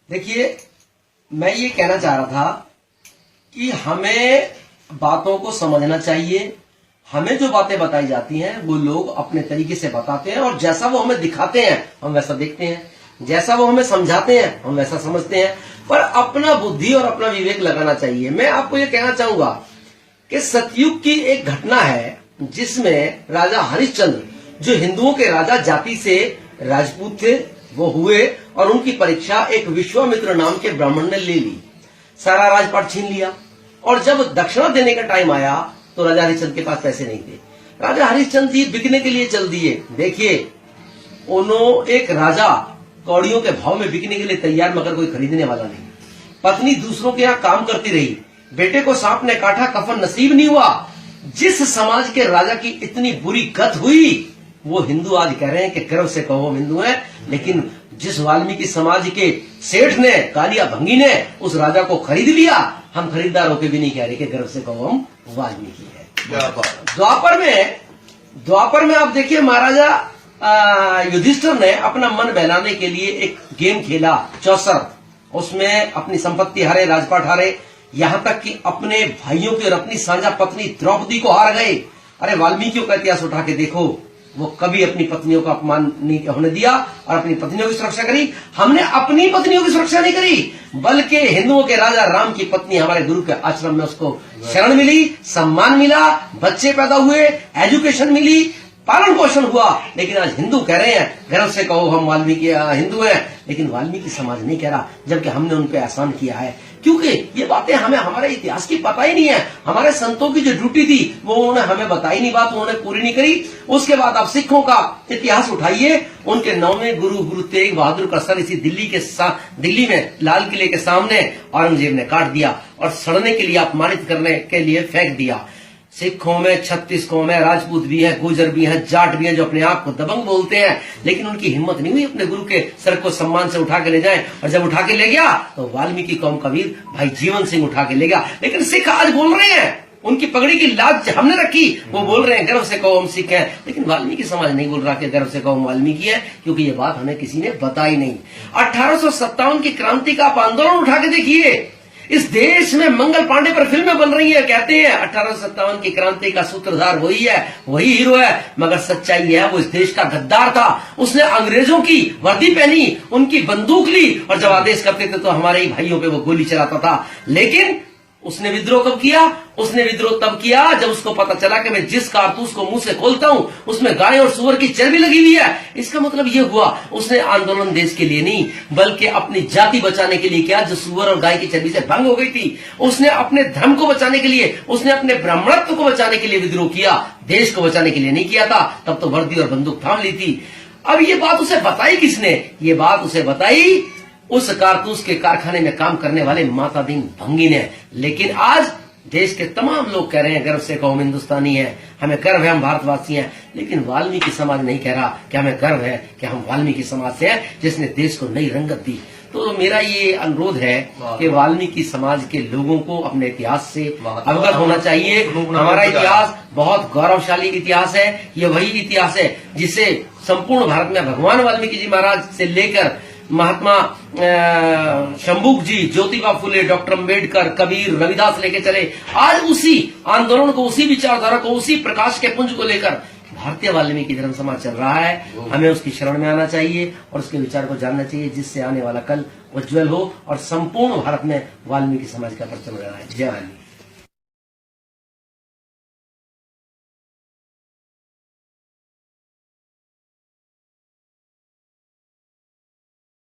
देखिए, मैं ये कहना चाह रहा था कि हमें बातों को समझना चाहिए। हमें जो बातें बताई जाती हैं वो लोग अपने तरीके से बताते हैं और जैसा वो हमें दिखाते हैं हम वैसा देखते हैं, जैसा वो हमें समझाते हैं हम वैसा समझते हैं। पर अपना बुद्धि और अपना विवेक लगाना चाहिए। मैं आपको ये कहना चाहूंगा कि सतयुग की एक घटना है जिसमें राजा हरिश्चंद्र, जो हिंदुओं के राजा जाति से राजपूत थे, वो हुए और उनकी परीक्षा एक विश्वामित्र नाम के ब्राह्मण ने ले ली। सारा राजपाट छीन लिया और जब दक्षिणा देने का टाइम आया तो राजा हरिश्चंद्र के पास पैसे नहीं थे। राजा हरिश्चंद्र जी बिकने के लिए चल दिए। देखिए, उन्होंने एक राजा कौड़ियों के भाव में बिकने के लिए तैयार, मगर कोई खरीदने वाला नहीं। पत्नी दूसरों के यहाँ काम करती रही, बेटे को सांप ने काटा, कफन नसीब नहीं हुआ। जिस समाज के राजा की इतनी बुरी गत हुई वो हिंदू आज कह रहे हैं कि गर्व से कहो हम हिंदू हैं, लेकिन जिस वाल्मीकि समाज के सेठ ने, कालिया भंगी ने उस राजा को खरीद लिया, हम खरीदार होकर भी नहीं कह रहे कि गर्व से कहो हम वाल्मीकि है। द्वापर में आप देखिए, महाराजा युधिष्ठिर ने अपना मन बहलाने के लिए एक गेम खेला, चौसर। उसमें अपनी संपत्ति हारे, राजपाट हारे, यहां तक कि अपने भाइयों की और अपनी साझा पत्नी द्रौपदी को हार गए। अरे वाल्मीकियों का इतिहास उठा के देखो, वो कभी अपनी पत्नियों का अपमान नहीं होने दिया और अपनी पत्नियों की सुरक्षा करी। हमने अपनी पत्नियों की सुरक्षा नहीं करी, बल्कि हिंदुओं के राजा राम की पत्नी हमारे गुरु के आश्रम में उसको शरण मिली, सम्मान मिला, बच्चे पैदा हुए, एजुकेशन मिली, पालन पोषण हुआ। लेकिन आज हिंदू कह रहे हैं गर्व से कहो हम वाल्मीकि हिंदू हैं, लेकिन वाल्मीकि समाज नहीं कह रहा, जबकि हमने उन पर एहसान किया है। क्योंकि ये बातें हमें हमारे इतिहास की पता ही नहीं है। हमारे संतों की जो ड्यूटी थी वो उन्होंने हमें बताई नहीं, बात उन्होंने पूरी नहीं करी। उसके बाद आप सिखों का इतिहास उठाइए, उनके 9वें गुरु तेग बहादुर का सर इसी दिल्ली में लाल किले के सामने औरंगजेब ने काट दिया और सड़ने के लिए, अपमानित करने के लिए फेंक दिया। सिखों में 36 कौम है, राजपूत भी है, गुर्जर भी है, जाट भी है, जो अपने आप को दबंग बोलते हैं, लेकिन उनकी हिम्मत नहीं हुई अपने गुरु के सर को सम्मान से उठा के ले जाए। और जब उठा के ले गया तो वाल्मीकि कौम का वीर भाई जीवन सिंह उठा के ले गया। लेकिन सिख आज बोल रहे हैं, उनकी पगड़ी की लाज हमने रखी, वो बोल रहे हैं गर्व से कहो हम सिख हैं, लेकिन वाल्मीकि समाज नहीं बोल रहा कि गर्व से कहो हम वाल्मीकि है, क्योंकि ये बात हमें किसी ने बताई नहीं। 1857 की क्रांति का आप आंदोलन उठा के देखिए, इस देश में मंगल पांडे पर फिल्में बन रही है, कहते हैं 1857 की क्रांति का सूत्रधार वही है, वही हीरो है, मगर सच्चाई है वो इस देश का गद्दार था। उसने अंग्रेजों की वर्दी पहनी, उनकी बंदूक ली और जब आदेश करते थे तो हमारे ही भाइयों पे वो गोली चलाता था। लेकिन उसने विद्रोह कब किया? उसने विद्रोह तब किया जब उसको पता चला कि मैं जिस कारतूस को मुंह से खोलता हूं उसमें गाय और सुअर की चर्बी लगी हुई है। इसका मतलब यह हुआ उसने आंदोलन देश के लिए नहीं बल्कि अपनी जाति बचाने के लिए किया, जो सुअर और गाय की चर्बी से भंग हो गई थी। उसने अपने धर्म को बचाने के लिए, उसने अपने ब्राह्मणत्व को बचाने के लिए विद्रोह किया, देश को बचाने के लिए नहीं किया था। तब तो वर्दी और बंदूक थाम ली थी। अब ये बात उसे बताई किसने? ये बात उसे बताई उस कारतूस के कारखाने में काम करने वाले माता दीन भंगी ने। लेकिन आज देश के तमाम लोग कह रहे हैं गर्व से कहो हम हिंदुस्तानी है, हमें गर्व है हम भारतवासी हैं, लेकिन वाल्मीकि समाज नहीं कह रहा कि हमें गर्व है कि हम वाल्मीकि समाज से हैं जिसने देश को नई रंगत दी। तो मेरा ये अनुरोध है कि वाल्मीकि समाज के लोगों को अपने इतिहास से अवगत होना चाहिए। हमारा इतिहास बहुत गौरवशाली इतिहास है। ये वही इतिहास है जिसे संपूर्ण भारत में भगवान वाल्मीकि जी महाराज से लेकर महात्मा शंभुक जी, ज्योतिबा फुले, डॉक्टर अम्बेडकर, कबीर, रविदास लेके चले। आज उसी आंदोलन को, उसी विचारधारा को, उसी प्रकाश के पुंज को लेकर भारतीय वाल्मीकि धर्म समाज चल रहा है। हमें उसकी शरण में आना चाहिए और उसके विचार को जानना चाहिए, जिससे आने वाला कल उज्जवल हो और संपूर्ण भारत में वाल्मीकि समाज का परचम लहराए। जय वाल्मीकि।